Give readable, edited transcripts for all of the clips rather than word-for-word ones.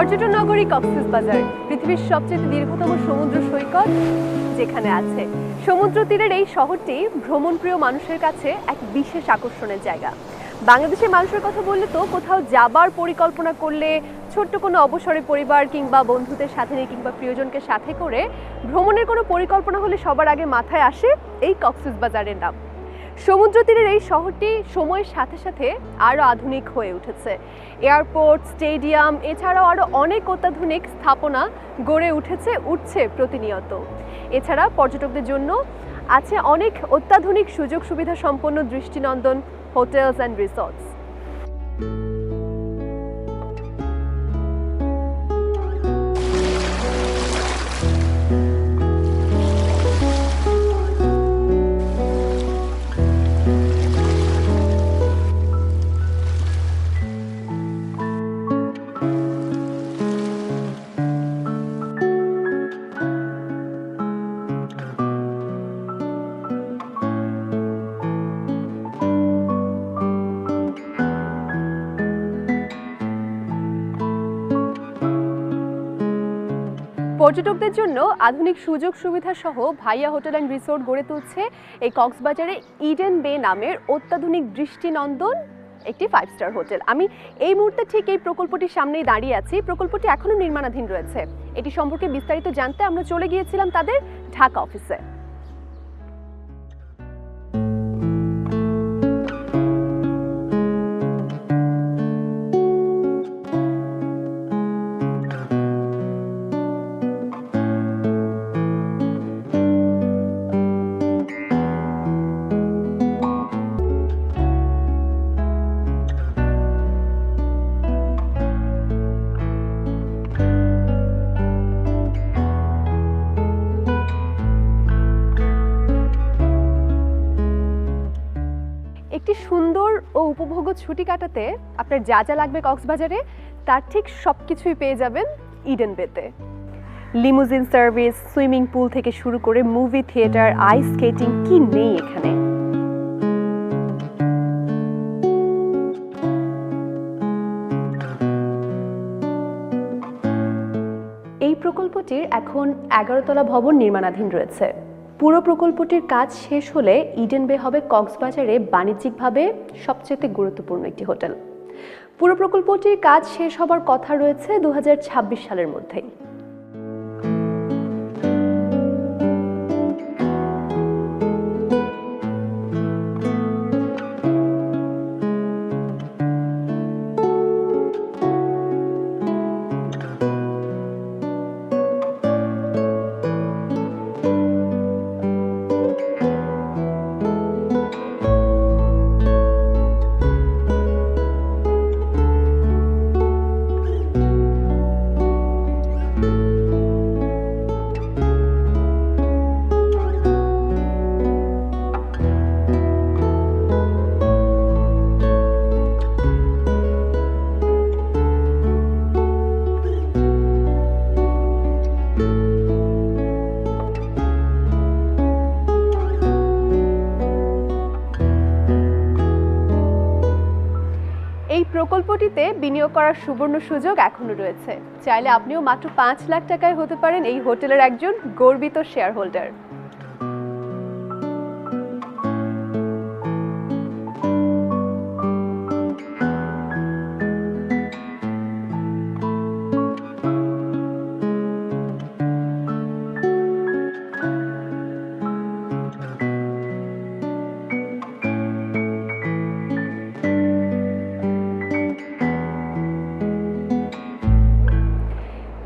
পর্যটন নগরী কক্সবাজার পৃথিবীর সবচেয়ে দীর্ঘতম সমুদ্র সৈকত যেখানে আছে। সমুদ্র তীরের এই শহরটি ভ্রমণপ্রিয় মানুষের কাছে এক বিশেষ আকর্ষণের জায়গা। বাংলাদেশের মানুষের কথা বললে তো কোথাও যাবার পরিকল্পনা করলে ছোট্ট কোনো অবসরে পরিবার কিংবা বন্ধুদের সাথে নিয়ে কিংবা প্রিয়জনকে সাথে করে ভ্রমণের কোনো পরিকল্পনা হলে সবার আগে মাথায় আসে এই কক্সবাজারের নাম। সমুদ্র তীরের এই শহরটি সময়ের সাথে সাথে আরও আধুনিক হয়ে উঠেছে। এয়ারপোর্ট, স্টেডিয়াম এছাড়াও আরও অনেক অত্যাধুনিক স্থাপনা গড়ে উঠছে প্রতিনিয়ত। এছাড়া পর্যটকদের জন্য আছে অনেক অত্যাধুনিক সুযোগ সুবিধা সম্পন্ন দৃষ্টিনন্দন হোটেলস অ্যান্ড রিসর্টস। পর্যটকদের জন্য আধুনিক সুযোগ সুবিধা সহ ভাইয়া হোটেল অ্যান্ড রিসোর্ট গড়ে তুলছে এই কক্সবাজারে ইডেন বে নামের অত্যাধুনিক দৃষ্টিনন্দন একটি 5 স্টার হোটেল। আমি এই মুহূর্তে ঠিক এই প্রকল্পটির সামনেই দাঁড়িয়ে আছি। প্রকল্পটি এখনো নির্মাণাধীন রয়েছে। এটি সম্পর্কে বিস্তারিত জানতে আমরা চলে গিয়েছিলাম তাদের ঢাকা অফিসে। একটি সুন্দর ও উপভোগ্য ছুটি কাটাতে আপনার যা যা লাগবে কক্সবাজারে তার ঠিক সব কিছুই পেয়ে যাবেন ইডেন বেতে। লিমুজিন সার্ভিস, সুইমিং পুল থেকে শুরু করে মুভি থিয়েটার, আইস স্কেটিং, কি নেই এখানে। এই প্রকল্পটির এখন 11 তলা ভবন নির্মাণাধীন রয়েছে। পুরো প্রকল্পটির কাজ শেষ হলে ইডেন বে হবে কক্সবাজারে বাণিজ্যিকভাবে সবচেয়ে গুরুত্বপূর্ণ একটি হোটেল। পুরো প্রকল্পটির কাজ শেষ হবার কথা রয়েছে 2026 সালের মধ্যেই। এই প্রকল্পটিতে বিনিয়োগ করার সুবর্ণ সুযোগ এখনো রয়েছে। চাইলে আপনিও মাত্র 5 লাখ টাকায় হতে পারেন এই হোটেলের একজন গর্বিত শেয়ার হোল্ডার।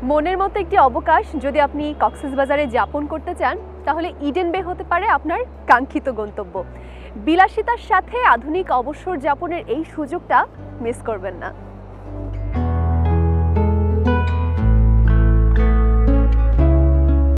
মনের মতো একটি অবকাশ যদি আপনি কক্সবাজারে যাপন করতে চান তাহলে ইডেন বে হতে পারে আপনার কাঙ্ক্ষিত গন্তব্য। বিলাসিতার সাথে আধুনিক অবসর যাপনের এই সুযোগটা মিস করবেন না।